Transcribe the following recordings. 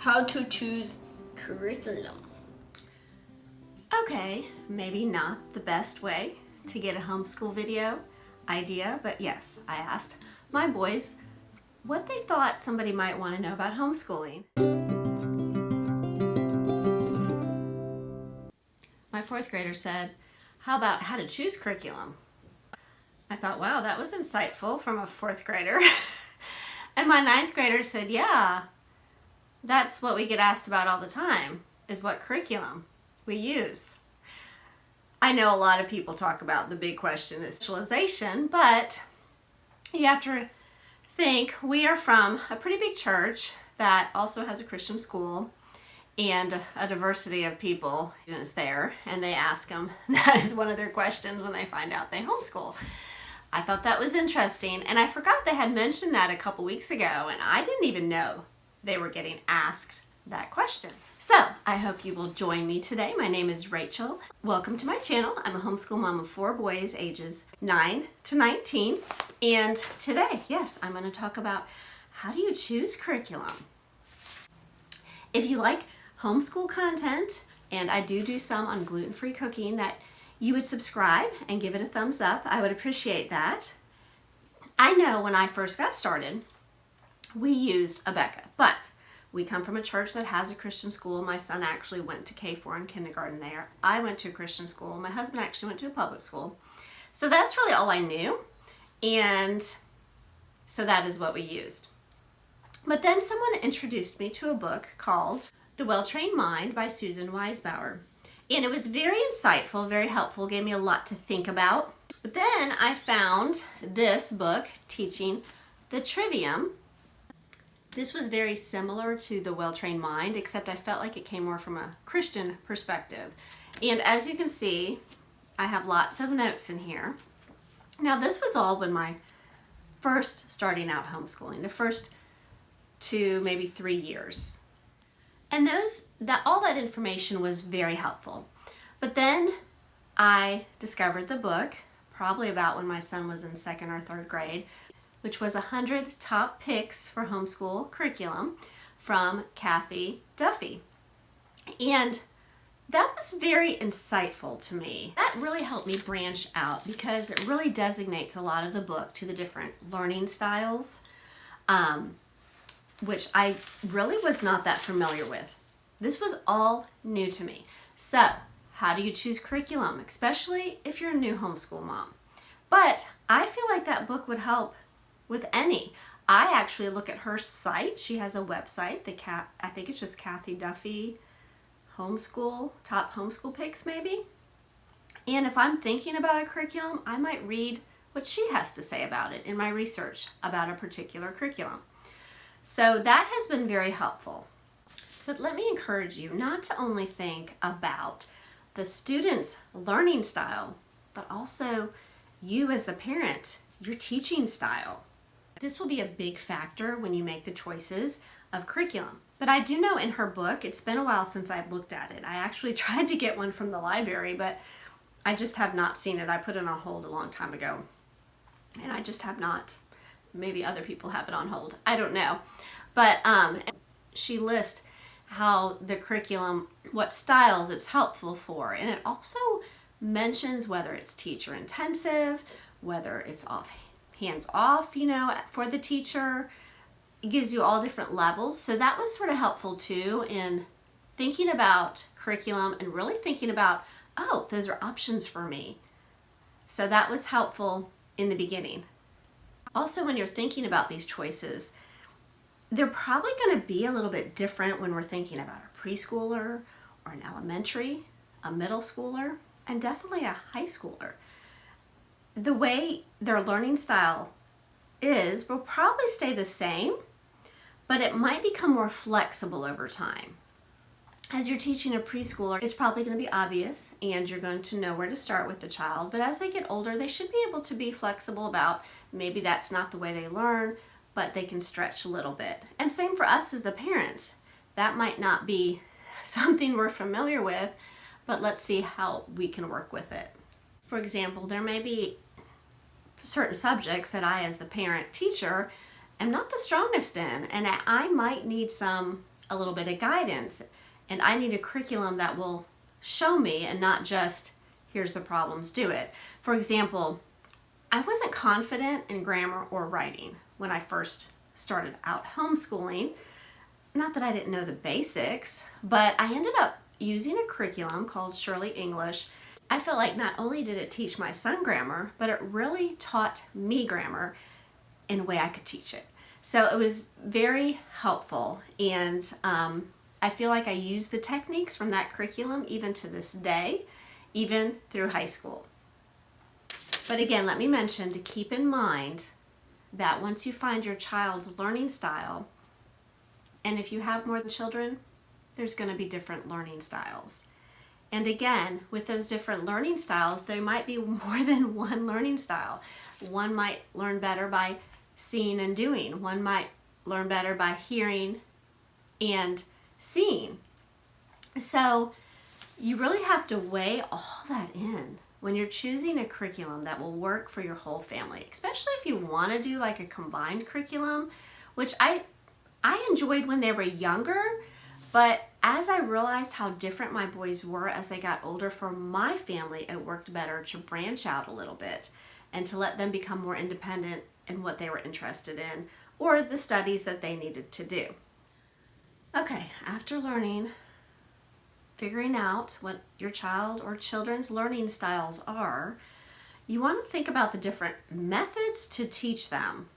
How to choose curriculum. Okay, maybe not the best way to get a homeschool video idea, but yes, I asked my boys what they thought somebody might want to know about homeschooling. My fourth grader said, "How about how to choose curriculum?" I thought, wow, that was insightful from a fourth grader. And my ninth grader said, yeah, that's what we get asked about all the time, is what curriculum we use. I know a lot of people talk about the big question is specialization, but you have to think we are from a pretty big church that also has a Christian school and a diversity of people students there, and they ask them, that is one of their questions when they find out they homeschool. I thought that was interesting, and I forgot they had mentioned that a couple weeks ago, and I didn't even know they were getting asked that question. So I hope you will join me today. My name is Rachel. Welcome to my channel. I'm a homeschool mom of 4 boys ages 9 to 19. And today, yes, I'm going to talk about how do you choose curriculum. If you like homeschool content, and I do some on gluten-free cooking, that you would subscribe and give it a thumbs up. I would appreciate that. I know when I first got started, we used Abeka, but we come from a church that has a Christian school. My son actually went to K4 and kindergarten there. I went to a Christian school. My husband actually went to a public school. So that's really all I knew. And so that is what we used. But then someone introduced me to a book called The Well-Trained Mind by Susan Weisbauer. And it was very insightful, very helpful, gave me a lot to think about. But then I found this book, Teaching the Trivium. This was very similar to The Well-Trained Mind, except I felt like it came more from a Christian perspective. And as you can see, I have lots of notes in here. Now this was all when my first starting out homeschooling, the first 2, maybe 3 years. And all that information was very helpful. But then I discovered the book, probably about when my son was in 2nd or 3rd grade, which was 100 Top Picks for Homeschool Curriculum from Kathy Duffy. And that was very insightful to me. That really helped me branch out because it really designates a lot of the book to the different learning styles, which I really was not that familiar with. This was all new to me. So, how do you choose curriculum, especially if you're a new homeschool mom? But I feel like that book would help with any. I actually look at her site. She has a website, I think it's just Kathy Duffy Homeschool, Top Homeschool Picks maybe. And if I'm thinking about a curriculum, I might read what she has to say about it in my research about a particular curriculum. So that has been very helpful. But let me encourage you not to only think about the student's learning style, but also you as the parent, your teaching style. This will be a big factor when you make the choices of curriculum. But I do know in her book, it's been a while since I've looked at it. I actually tried to get one from the library, but I just have not seen it. I put it on hold a long time ago, and I just have not. Maybe other people have it on hold. I don't know. But she lists how the curriculum, what styles it's helpful for. And it also mentions whether it's teacher intensive, whether it's hands off, for the teacher. It gives you all different levels. So that was sort of helpful too in thinking about curriculum and really thinking about, oh, those are options for me. So that was helpful in the beginning. Also, when you're thinking about these choices, they're probably going to be a little bit different when we're thinking about a preschooler or an elementary, a middle schooler, and definitely a high schooler. The way their learning style is will probably stay the same, but it might become more flexible over time. As you're teaching a preschooler, it's probably going to be obvious and you're going to know where to start with the child. But as they get older, they should be able to be flexible about maybe that's not the way they learn, but they can stretch a little bit. And same for us as the parents. That might not be something we're familiar with, but let's see how we can work with it. For example, there may be certain subjects that I, as the parent teacher, am not the strongest in, and I might need some a little bit of guidance. And I need a curriculum that will show me and not just, here's the problems, do it. For example, I wasn't confident in grammar or writing when I first started out homeschooling. Not that I didn't know the basics, but I ended up using a curriculum called Shirley English. I felt like not only did it teach my son grammar, but it really taught me grammar in a way I could teach it. So it was very helpful, and I feel like I use the techniques from that curriculum even to this day, even through high school. But again, let me mention to keep in mind that once you find your child's learning style, and if you have more children, there's going to be different learning styles. And again, with those different learning styles, there might be more than one learning style. One might learn better by seeing and doing. One might learn better by hearing and seeing. So you really have to weigh all that in when you're choosing a curriculum that will work for your whole family, especially if you want to do like a combined curriculum, which I enjoyed when they were younger, but as I realized how different my boys were as they got older, for my family, it worked better to branch out a little bit and to let them become more independent in what they were interested in or the studies that they needed to do. Okay, after figuring out what your child or children's learning styles are, you want to think about the different methods to teach them.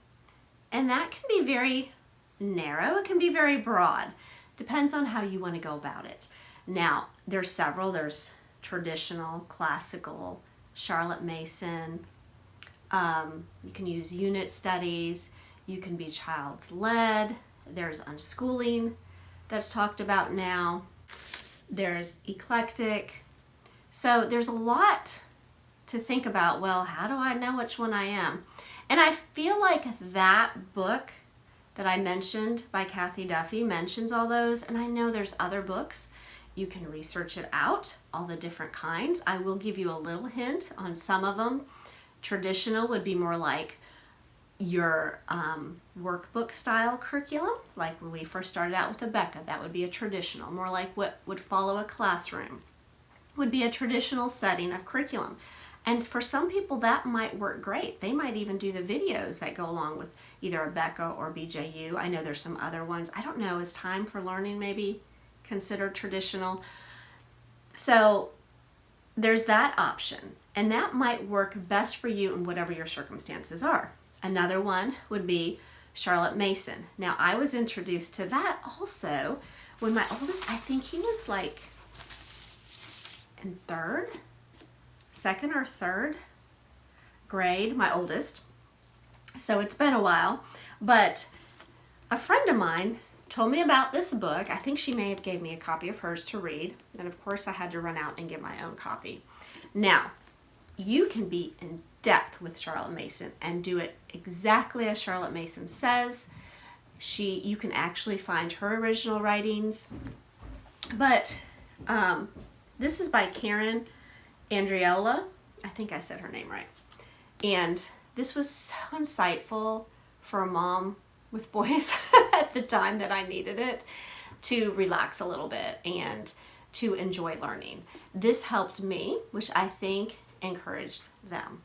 And that can be very narrow, it can be very broad. Depends on how you want to go about it. Now, there's several. There's traditional, classical, Charlotte Mason. You can use unit studies. You can be child-led. There's unschooling that's talked about now. There's eclectic. So there's a lot to think about. Well, how do I know which one I am? And I feel like that book that I mentioned by Kathy Duffy mentions all those, and I know there's other books. You can research it out, all the different kinds. I will give you a little hint on some of them. Traditional would be more like your workbook style curriculum, like when we first started out with Becca, that would be a traditional, more like what would follow a classroom, would be a traditional setting of curriculum. And for some people that might work great. They might even do the videos that go along with either a Becca or BJU. I know there's some other ones. I don't know, is Time for Learning maybe considered traditional? So there's that option, and that might work best for you in whatever your circumstances are. Another one would be Charlotte Mason. Now, I was introduced to that also when my oldest, I think he was like in second or third grade, my oldest. So it's been a while, but a friend of mine told me about this book. I think she may have gave me a copy of hers to read, and of course I had to run out and get my own copy. Now, you can be in depth with Charlotte Mason and do it exactly as Charlotte Mason says. You can actually find her original writings, but this is by Karen Andriola. I think I said her name right. And this was so insightful for a mom with boys at the time that I needed it to relax a little bit and to enjoy learning. This helped me, which I think encouraged them.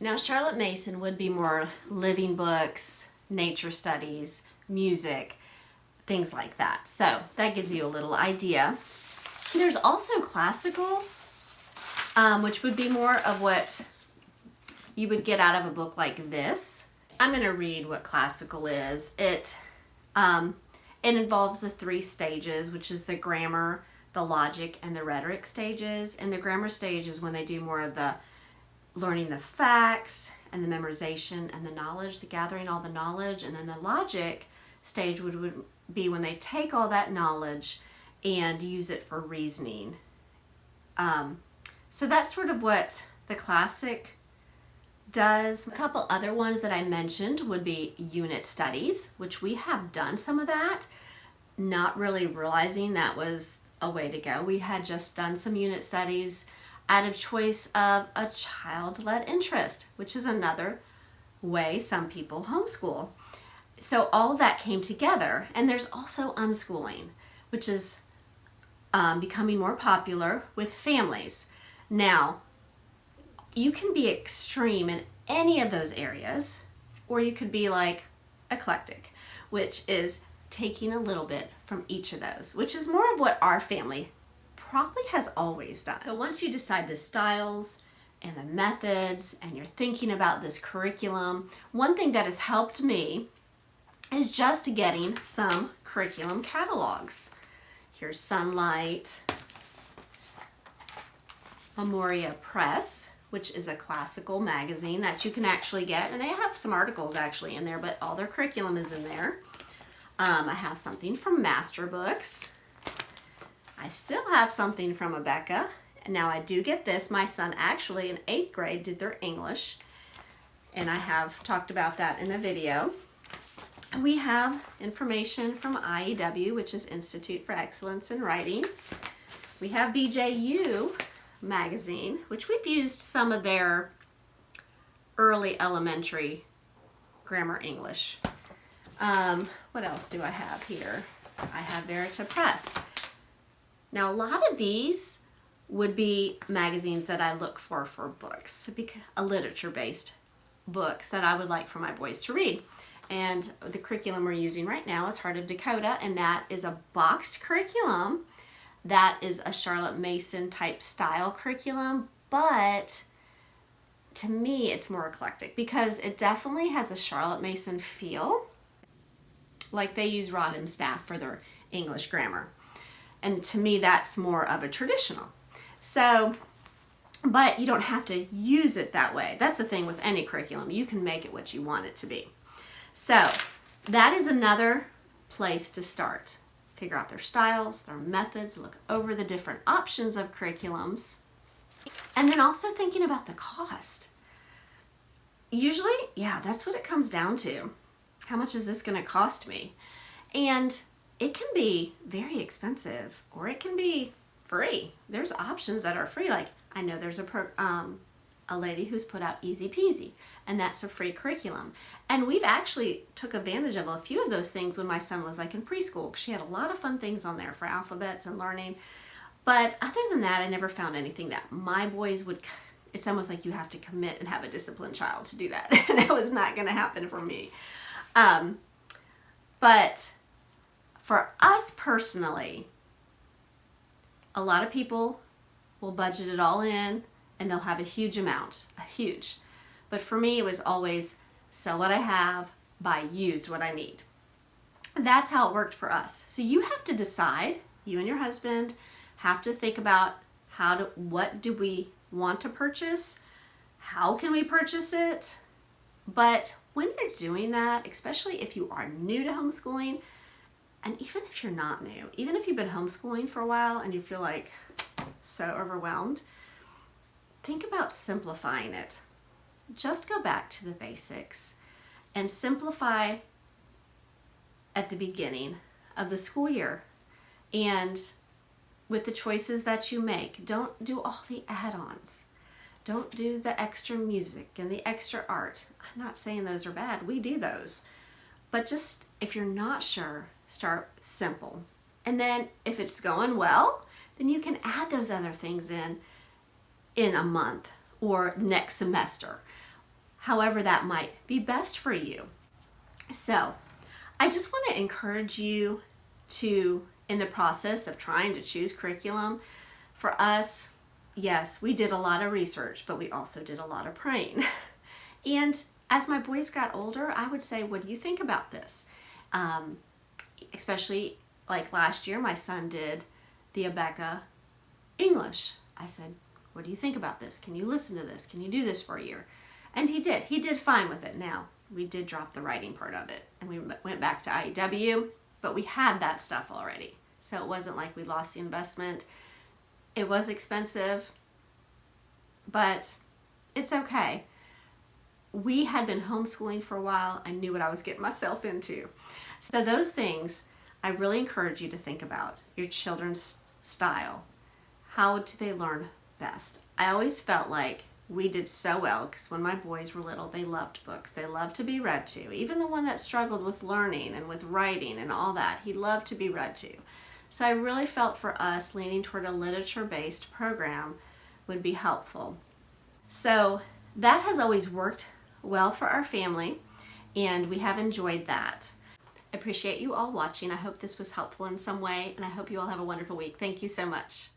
Now, Charlotte Mason would be more living books, nature studies, music, things like that. So that gives you a little idea. There's also classical, which would be more of what you would get out of a book like this. I'm going to read what classical is. It involves the 3 stages, which is the grammar, the logic, and the rhetoric stages. And the grammar stage is when they do more of the learning the facts and the memorization and the knowledge, the gathering all the knowledge. And then the logic stage would be when they take all that knowledge and use it for reasoning. So that's sort of what the classic does. A couple other ones that I mentioned would be unit studies, which we have done some of that, not really realizing that was a way to go. We had just done some unit studies out of choice of a child-led interest, which is another way some people homeschool. so all of that came together. And there's also unschooling, which is becoming more popular with families. Now, you can be extreme in any of those areas, or you could be like eclectic, which is taking a little bit from each of those, which is more of what our family probably has always done. So once you decide the styles and the methods and you're thinking about this curriculum, one thing that has helped me is just getting some curriculum catalogs. Here's Sunlight, Memoria Press, which is a classical magazine that you can actually get, and they have some articles actually in there, but all their curriculum is in there. I have something from Master Books. I still have something from Abeka. And now I do get this. My son actually in 8th grade did their English, and I have talked about that in a video. We have information from IEW, which is Institute for Excellence in Writing. We have BJU magazine, which we've used some of their early elementary grammar English. What else do I have here? I have Verita Press. Now, a lot of these would be magazines that I look for books, literature-based books that I would like for my boys to read. And the curriculum we're using right now is Heart of Dakota, and that is a boxed curriculum. That is a Charlotte Mason type style curriculum, but to me it's more eclectic because it definitely has a Charlotte Mason feel, like they use Rod and Staff for their English grammar. And to me that's more of a traditional. So, but you don't have to use it that way. That's the thing with any curriculum. You can make it what you want it to be. So that is another place to start. Figure out their styles, their methods, look over the different options of curriculums, and then also thinking about the cost. Usually, yeah, that's what it comes down to. How much is this going to cost me? And it can be very expensive, or it can be free. There's options that are free. Like I know there's a lady who's put out Easy Peasy, and that's a free curriculum. And we've actually took advantage of a few of those things when my son was like in preschool. She had a lot of fun things on there for alphabets and learning. But other than that, I never found anything that my boys would, it's almost like you have to commit and have a disciplined child to do that. That was not going to happen for me. But for us personally, a lot of people will budget it all in, and they'll have a huge amount, But for me, it was always sell what I have, buy used what I need. That's how it worked for us. So you have to decide, you and your husband have to think about what do we want to purchase? How can we purchase it? But when you're doing that, especially if you are new to homeschooling, and even if you're not new, even if you've been homeschooling for a while and you feel like so overwhelmed, think about simplifying it. Just go back to the basics and simplify at the beginning of the school year. And with the choices that you make, don't do all the add-ons. Don't do the extra music and the extra art. I'm not saying those are bad. We do those. But just, if you're not sure, start simple. And then if it's going well, then you can add those other things in a month or next semester. However that might be best for you. So I just want to encourage you to, in the process of trying to choose curriculum, for us, yes, we did a lot of research, but we also did a lot of praying. And as my boys got older, I would say, what do you think about this? Especially like last year, my son did the Abeka English. I said, what do you think about this? Can you listen to this? Can you do this for a year? And he did. He did fine with it. Now, we did drop the writing part of it, and we went back to IEW, but we had that stuff already. So it wasn't like we lost the investment. It was expensive, but it's okay. We had been homeschooling for a while. I knew what I was getting myself into. So those things, I really encourage you to think about your children's style. How do they learn best? I always felt like we did so well because when my boys were little, they loved books. They loved to be read to. Even the one that struggled with learning and with writing and all that, he loved to be read to. So I really felt for us leaning toward a literature-based program would be helpful. So that has always worked well for our family, and we have enjoyed that. I appreciate you all watching. I hope this was helpful in some way, and I hope you all have a wonderful week. Thank you so much.